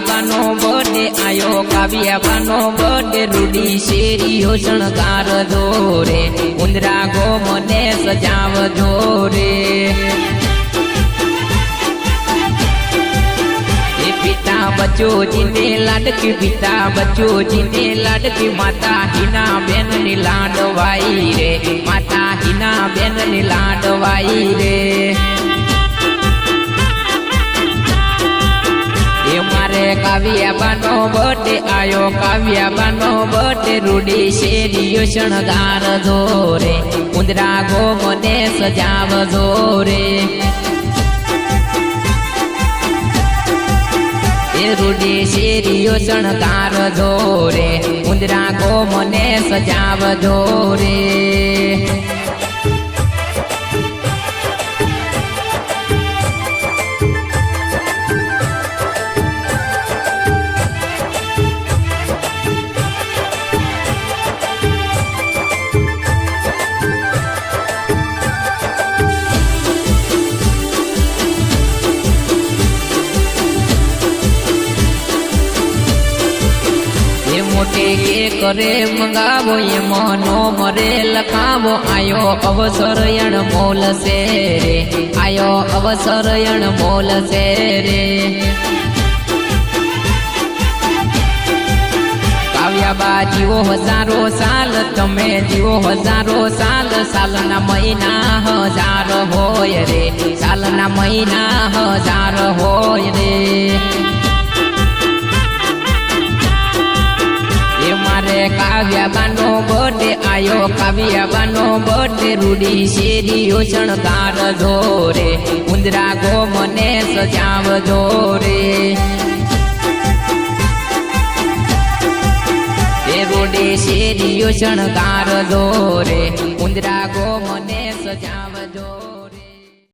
કાવ્યાબાનો birthday આયો કાવ્યાબાનો birthday રૂડી શેરીઓ શણગાર દોરે ઉંદરા ગો મને સજાવ દોરે पिता बच्चों जीने लाडकी पिता बच्चों जीने लाडकी माता हिना बेन नी लाडवाई रे माता हिना बेन नी लाडवाई रे ये मारे काव्याबानो बर्थडे आयो काव्याबानो बर्थडे रूडी शेरीओ शणगार दोरे उंदरा गो मने सजाव दोरे रूडी शेरीओ शणगार दोरे उंदरा गो मने सजाव दोरे मोटे के करे मंगावो ये मनो मरे लखावो आयो अवसर यण मोल से रे आयो अवसर यण मोल से रे काव्याबा जीवो हजारो साल तमे जीवो हजारो साल सालना महीना हजार होय रे सालना महीना हजार होय रे मारे काव्याबानो बर्थडे आयो काव्याबानो बर्थडे रूडी शेरीओ शणगार दोरे उंदरा गो मने सजाव दोरे रूडी शेरीओ शणगार दोरे उंदरा गो मने सजाव दोरे।